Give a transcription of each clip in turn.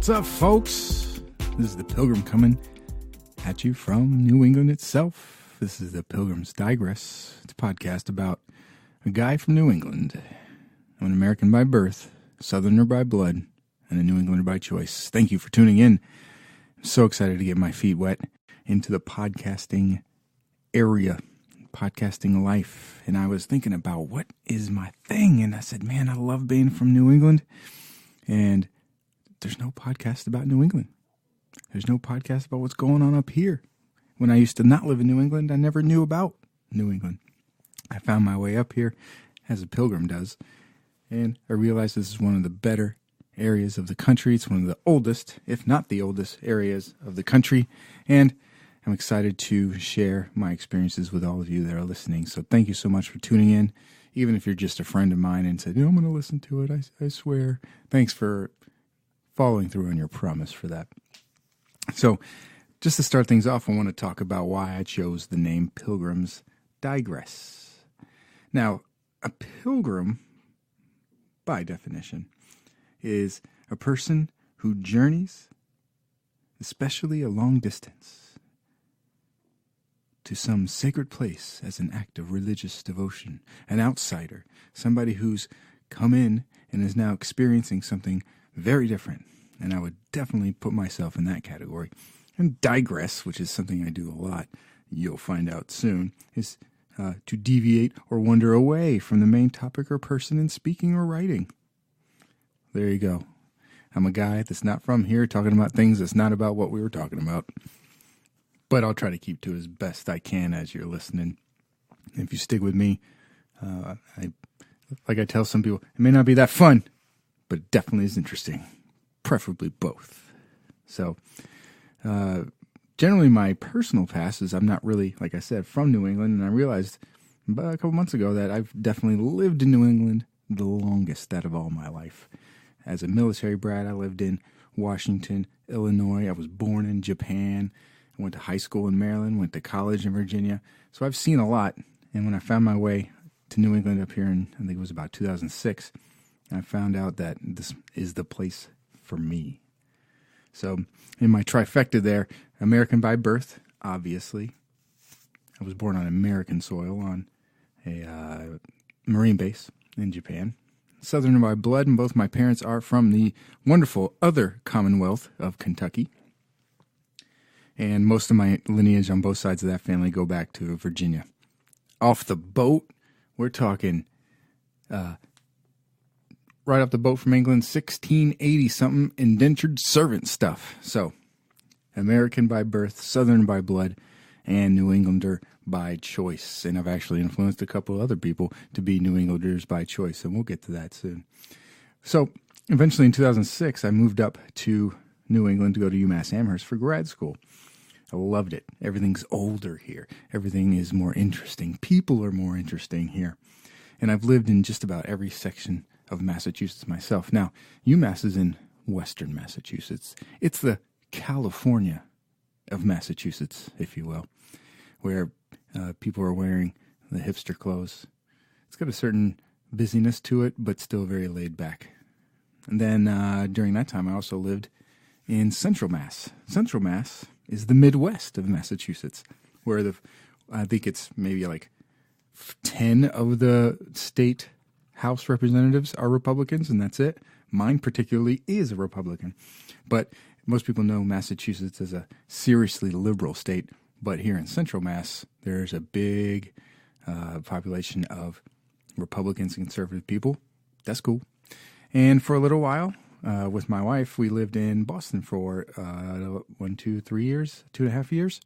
What's up, folks? This is the Pilgrim coming at you from New England itself. This is the Pilgrim's Digress. It's a podcast about a guy from New England. I'm an American by birth, Southerner by blood, and a New Englander by choice. Thank you for tuning in. I'm so excited to get my feet wet into the podcasting area, podcasting life. And I was thinking about what is my thing. And I said, man, I love being from New England. And there's no podcast about New England. There's no podcast about what's going on up here. When I used to not live in New England, I never knew about New England. I found my way up here, as a pilgrim does, and I realized this is one of the better areas of the country. It's one of the oldest, if not the oldest, areas of the country, and I'm excited to share my experiences with all of you that are listening. So thank you so much for tuning in, even if you're just a friend of mine and said, I'm going to listen to it, I swear. Thanks for following through on your promise for that. So just to start things off, I want to talk about why I chose the name Pilgrim's Digress. Now, a pilgrim, by definition, is a person who journeys, especially a long distance, to some sacred place as an act of religious devotion, an outsider, somebody who's come in and is now experiencing something very different. And I would definitely put myself in that category. And digress, which is something I do a lot, you'll find out soon, is to deviate or wander away from the main topic or person in speaking or writing. There you go. I'm a guy that's not from here talking about things that's not about what we were talking about. But I'll try to keep to as best I can as you're listening. If you stick with me, like I tell some people, it may not be that fun, but it definitely is interesting. Preferably both. So, generally my personal past is I'm not really, like I said, from New England, and I realized about a couple months ago that I've definitely lived in New England the longest out of all my life. As a military brat, I lived in Washington, Illinois. I was born in Japan. I went to high school in Maryland, went to college in Virginia. So I've seen a lot, and when I found my way to New England up here in, I think it was about 2006, I found out that this is the place for me. So in my trifecta there, American by birth, obviously. I was born on American soil on a Marine base in Japan. Southerner by blood, and both my parents are from the wonderful other Commonwealth of Kentucky. And most of my lineage on both sides of that family go back to Virginia. Off the boat, we're talking right off the boat from England, 1680-something indentured servant stuff. So, American by birth, Southern by blood, and New Englander by choice. And I've actually influenced a couple of other people to be New Englanders by choice, and we'll get to that soon. So, eventually in 2006, I moved up to New England to go to UMass Amherst for grad school. I loved it. Everything's older here. Everything is more interesting. People are more interesting here. And I've lived in just about every section of Massachusetts myself. Now, UMass is in western Massachusetts. It's the California of Massachusetts, if you will, where people are wearing the hipster clothes. It's got a certain busyness to it, but still very laid back. And then during that time, I also lived in Central Mass. Central Mass is the Midwest of Massachusetts, where I think it's maybe like 10 of the state House representatives are Republicans, and that's it. Mine particularly is a Republican. But most people know Massachusetts as a seriously liberal state. But here in Central Mass, there's a big population of Republicans and conservative people. That's cool. And for a little while, with my wife, we lived in Boston for 2.5 years.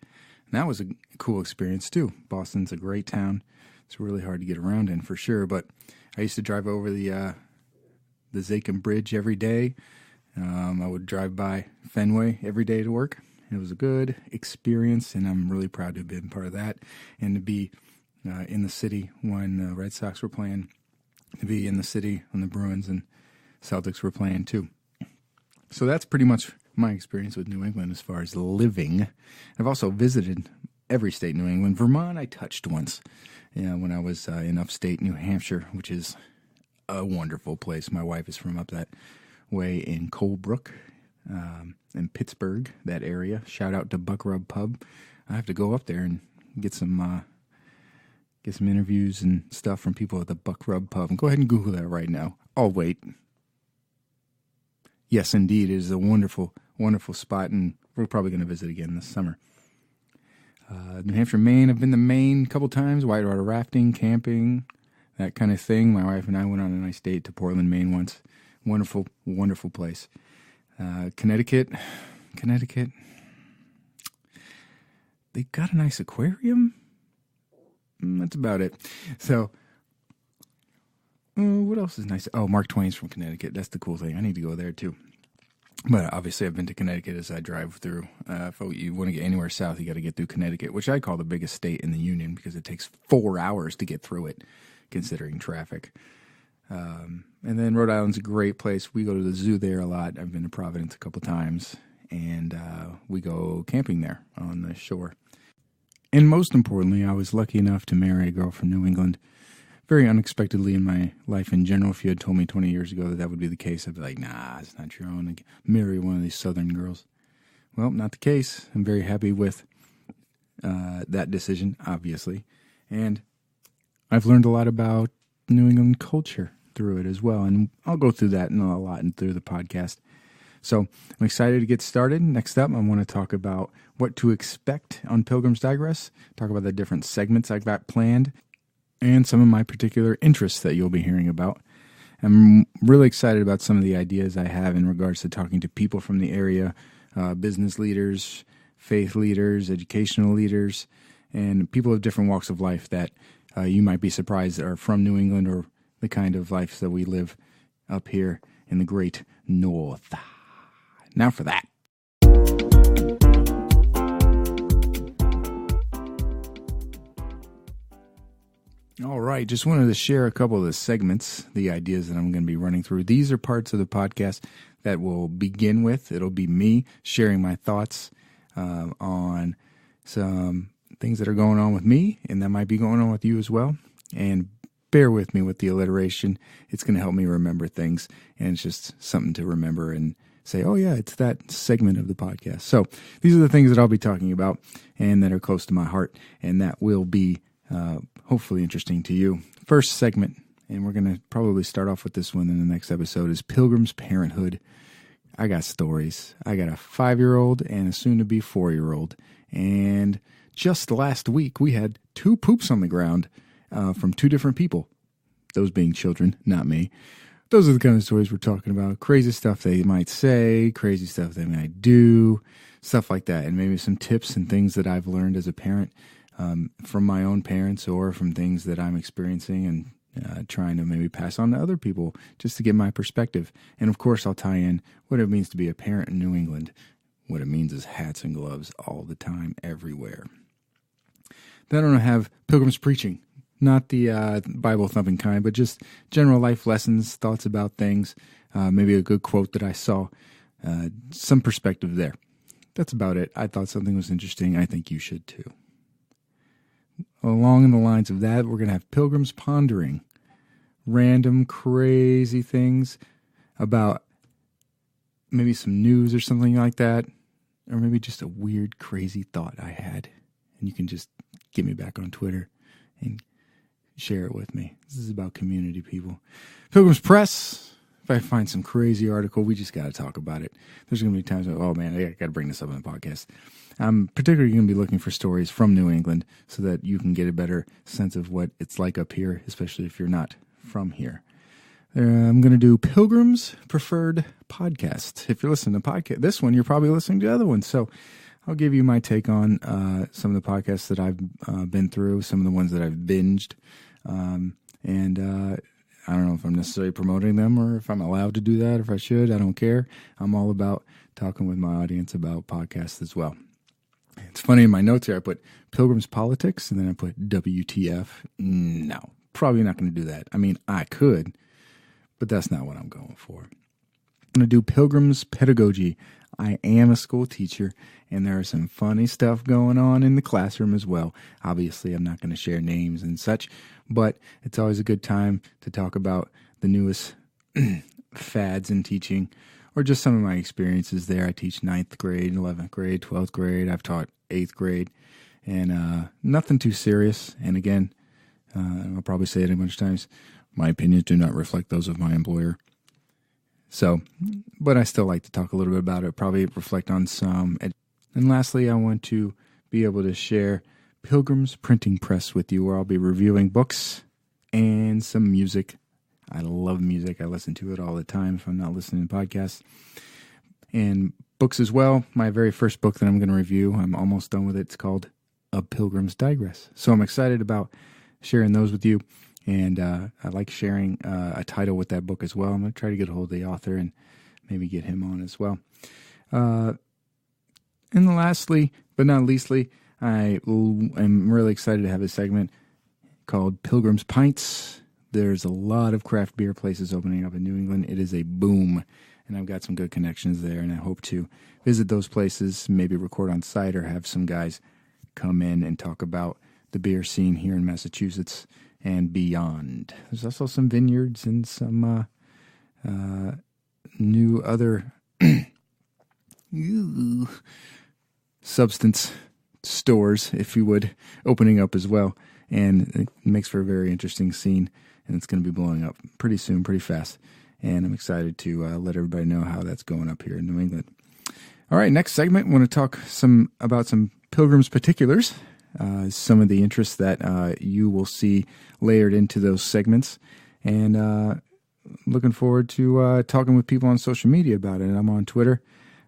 And that was a cool experience too. Boston's a great town. It's really hard to get around in for sure. But I used to drive over the Zachem Bridge every day. I would drive by Fenway every day to work. It was a good experience, and I'm really proud to have been part of that and to be in the city when the Red Sox were playing, to be in the city when the Bruins and Celtics were playing too. So that's pretty much my experience with New England as far as living. I've also visited every state in New England. Vermont I touched once when I was in upstate New Hampshire, which is a wonderful place. My wife is from up that way in Colebrook, in Pittsburgh, that area. Shout out to Buck Rub Pub. I have to go up there and get some interviews and stuff from people at the Buck Rub Pub. And go ahead and Google that right now. I'll wait. Yes, indeed, it is a wonderful, wonderful spot, and we're probably going to visit again this summer. New Hampshire, Maine. I've been to Maine a couple times, whitewater rafting, camping, that kind of thing. My wife and I went on a nice date to Portland, Maine once. Wonderful, wonderful place. Connecticut. They got a nice aquarium. That's about it. So, what else is nice? Oh, Mark Twain's from Connecticut. That's the cool thing. I need to go there too. But obviously, I've been to Connecticut as I drive through. If you want to get anywhere south, you got to get through Connecticut, which I call the biggest state in the Union because it takes 4 hours to get through it, considering traffic. And then Rhode Island's a great place. We go to the zoo there a lot. I've been to Providence a couple times, and we go camping there on the shore. And most importantly, I was lucky enough to marry a girl from New England. Very unexpectedly in my life in general. If you had told me 20 years ago that would be the case, I'd be like, nah, it's not true. I want to marry one of these southern girls. Well, not the case. I'm very happy with that decision, obviously. And I've learned a lot about New England culture through it as well. And I'll go through that a lot and through the podcast. So I'm excited to get started. Next up, I want to talk about what to expect on Pilgrim's Digress, talk about the different segments I've got planned, and some of my particular interests that you'll be hearing about. I'm really excited about some of the ideas I have in regards to talking to people from the area, business leaders, faith leaders, educational leaders, and people of different walks of life that you might be surprised are from New England or the kind of life that we live up here in the great North. Now for that. All right, just wanted to share a couple of the segments, the ideas that I'm going to be running through. These are parts of the podcast that will begin with. It'll be me sharing my thoughts on some things that are going on with me, and that might be going on with you as well. And bear with me with the alliteration. It's going to help me remember things, and it's just something to remember and say, oh yeah, it's that segment of the podcast. So these are the things that I'll be talking about and that are close to my heart, and that will be hopefully interesting to you. First segment, and we're going to probably start off with this one in the next episode, is Pilgrim's Parenthood. I got stories. I got a 5-year-old and a soon-to-be 4-year-old. And just last week, we had 2 poops on the ground from 2 different people. Those being children, not me. Those are the kind of stories we're talking about. Crazy stuff they might say, crazy stuff they might do, stuff like that. And maybe some tips and things that I've learned as a parent from my own parents or from things that I'm experiencing and trying to maybe pass on to other people just to get my perspective. And of course, I'll tie in what it means to be a parent in New England. What it means is hats and gloves all the time, everywhere. Then I'm going to have Pilgrim's Preaching. Not the Bible thumping kind, but just general life lessons, thoughts about things, maybe a good quote that I saw, some perspective there. That's about it. I thought something was interesting. I think you should too. Along the lines of that, we're going to have Pilgrims Pondering. Random, crazy things about maybe some news or something like that, or maybe just a weird, crazy thought I had. And you can just get me back on Twitter and share it with me. This is about community, people. Pilgrim's Press. If I find some crazy article, we just got to talk about it. There's going to be times where, oh man, I got to bring this up on the podcast. I'm particularly going to be looking for stories from New England so that you can get a better sense of what it's like up here, especially if you're not from here. I'm going to do Pilgrim's Preferred Podcast. If you're listening to this one, you're probably listening to the other one. So I'll give you my take on some of the podcasts that I've been through, some of the ones that I've binged. And I don't know if I'm necessarily promoting them or if I'm allowed to do that, if I should. I don't care. I'm all about talking with my audience about podcasts as well. It's funny, in my notes here, I put Pilgrim's Politics, and then I put WTF. No, probably not going to do that. I mean, I could, but that's not what I'm going for. I'm going to do Pilgrim's Pedagogy. I am a school teacher, and there is some funny stuff going on in the classroom as well. Obviously, I'm not going to share names and such, but it's always a good time to talk about the newest fads in teaching or just some of my experiences there. I teach 9th grade, 11th grade, 12th grade. I've taught 8th grade, and nothing too serious. And again, I'll probably say it a bunch of times, my opinions do not reflect those of my employer. So, but I still like to talk a little bit about it, probably reflect on some. And lastly, I want to be able to share Pilgrim's printing press with you, where I'll be reviewing books and some music. I love music. I listen to it all the time if I'm not listening to podcasts. And books as well. My very first book that I'm going to review, I'm almost done with it. It's called A Pilgrim's Digress. So I'm excited about sharing those with you. And I like sharing a title with that book as well. I'm going to try to get a hold of the author and maybe get him on as well. And lastly, but not leastly, I am really excited to have a segment called Pilgrim's Pints. There's a lot of craft beer places opening up in New England. It is a boom, and I've got some good connections there, and I hope to visit those places, maybe record on site or have some guys come in and talk about the beer scene here in Massachusetts and beyond. There's also some vineyards and some new other substance stores, if you would, opening up as well. And it makes for a very interesting scene, and it's going to be blowing up pretty soon, pretty fast. And I'm excited to let everybody know how that's going up here in New England. All right, next segment, I want to talk about some Pilgrim's particulars. Some of the interests that you will see layered into those segments, and looking forward to talking with people on social media about it. I'm on Twitter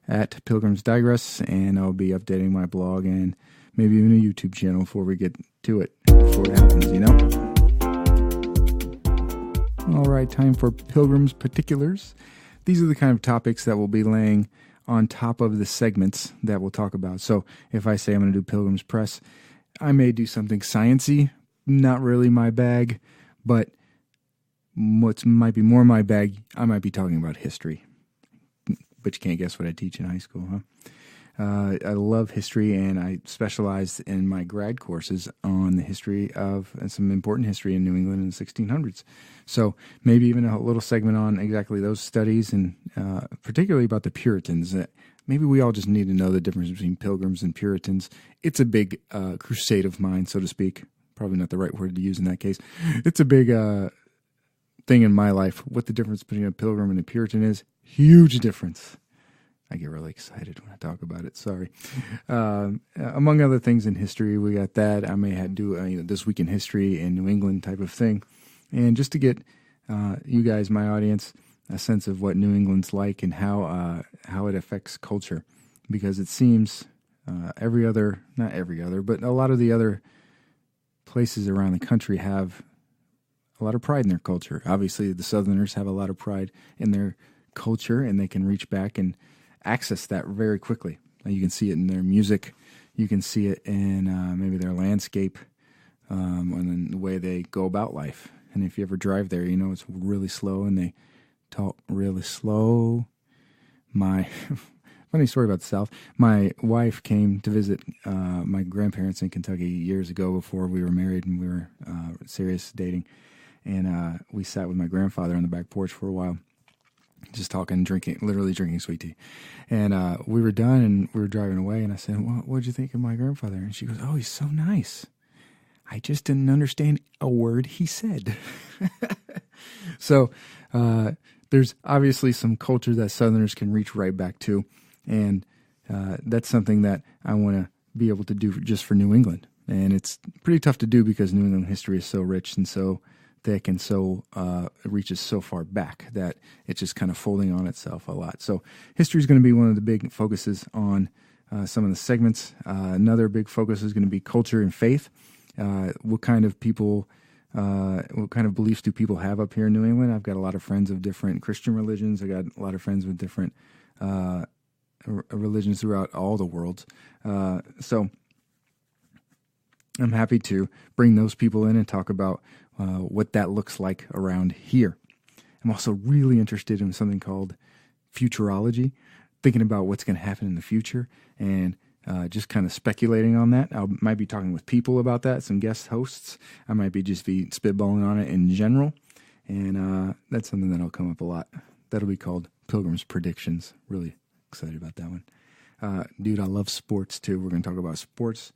at Pilgrim's Digress, and I'll be updating my blog and maybe even a YouTube channel before we get to it, before it happens, you know? All right, time for Pilgrim's particulars. These are the kind of topics that we'll be laying on top of the segments that we'll talk about. So if I say I'm going to do Pilgrim's Press, I may do something sciencey, not really my bag, but what might be more my bag, I might be talking about history. But you can't guess what I teach in high school, huh? I love history, and I specialized in my grad courses on the history of and some important history in New England in the 1600s. So maybe even a little segment on exactly those studies, and particularly about the Puritans. Maybe we all just need to know the difference between Pilgrims and Puritans. It's a big crusade of mine, so to speak. Probably not the right word to use in that case. It's a big thing in my life. What the difference between a Pilgrim and a Puritan is, huge difference. I get really excited when I talk about it. Sorry. Among other things in history, we got that. I may do This Week in History in New England type of thing. And just to get you guys, my audience, a sense of what New England's like and how it affects culture. Because it seems not every other, but a lot of the other places around the country have a lot of pride in their culture. Obviously, the Southerners have a lot of pride in their culture, and they can reach back and access that very quickly. You can see it in their music. You can see it in maybe their landscape, and then the way they go about life. And if you ever drive there, you know it's really slow, and they talk really slow. Funny story about the South. My wife came to visit my grandparents in Kentucky years ago before we were married and we were serious dating. And we sat with my grandfather on the back porch for a while, just talking, literally drinking sweet tea. And we were done and we were driving away, and I said, well, what'd you think of my grandfather? And she goes, oh, he's so nice. I just didn't understand a word he said. So there's obviously some culture that Southerners can reach right back to, and that's something that I want to be able to do just for New England. And it's pretty tough to do because New England history is so rich and so thick, and so it reaches so far back that it's just kind of folding on itself a lot. So history is going to be one of the big focuses on some of the segments. Another big focus is going to be culture and faith. What kind of beliefs do people have up here in New England? I've got a lot of friends of different Christian religions. I got a lot of friends with different religions throughout all the world. So I'm happy to bring those people in and talk about what that looks like around here. I'm also really interested in something called futurology, thinking about what's going to happen in the future, and just kind of speculating on that. I might be talking with people about that, some guest hosts. I might be spitballing on it in general, and that's something that'll come up a lot. That'll be called Pilgrim's predictions. Really excited about that one. Dude, I love sports too. We're going to talk about sports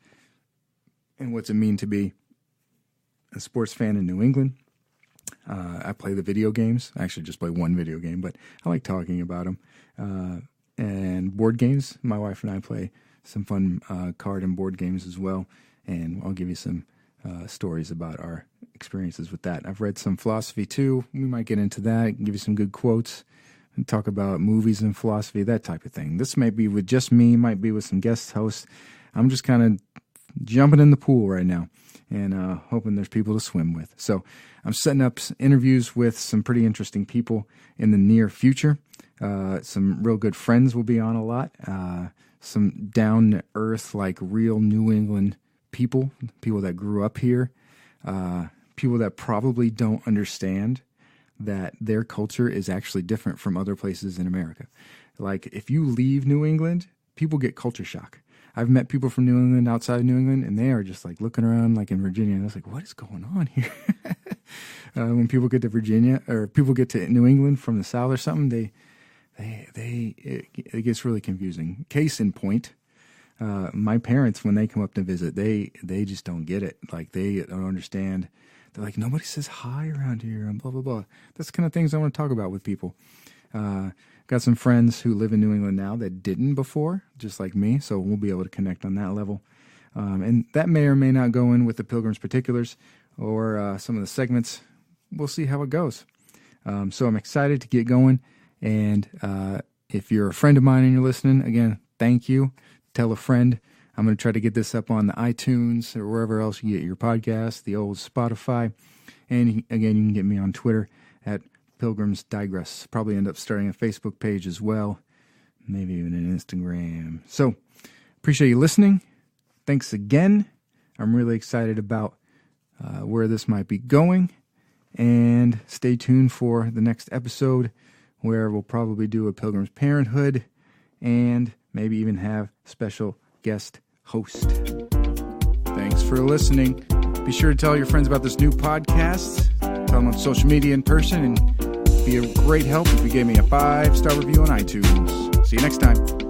and what's it mean to be a sports fan in New England. I play the video games. I actually just play one video game, but I like talking about them. And board games. My wife and I play some fun card and board games as well. And I'll give you some stories about our experiences with that. I've read some philosophy too. We might get into that, give you some good quotes, and talk about movies and philosophy, that type of thing. This might be with just me, might be with some guest hosts. I'm just kind of jumping in the pool right now and hoping there's people to swim with. So I'm setting up interviews with some pretty interesting people in the near future. Some real good friends will be on a lot. Some down-to-earth, like real New England people that grew up here, people that probably don't understand that their culture is actually different from other places in America. Like, if you leave New England, people get culture shock. I've met people from New England, outside of New England, and they are just like looking around like in Virginia, and I was like, what is going on here? When people get to Virginia, or people get to New England from the South or something, it gets really confusing. Case in point, my parents, when they come up to visit, they just don't get it. Like, they don't understand. They're like, nobody says hi around here and blah, blah, blah. That's the kind of things I want to talk about with people. Got some friends who live in New England now that didn't before, just like me, so we'll be able to connect on that level. And that may or may not go in with the Pilgrim's particulars or some of the segments. We'll see how it goes. So I'm excited to get going. And if you're a friend of mine and you're listening, again, thank you. Tell a friend. I'm going to try to get this up on the iTunes or wherever else you get your podcast, the old Spotify. And again, you can get me on Twitter at Pilgrim's Digress. Probably end up starting a Facebook page as well, maybe even an Instagram. So appreciate you listening. Thanks again. I'm really excited about where this might be going. And stay tuned for the next episode, where we'll probably do a Pilgrim's Parenthood and maybe even have special guest host. Thanks for listening. Be sure to tell your friends about this new podcast. Tell them on social media, in person, and be a great help if you gave me a 5-star review on iTunes. See you next time.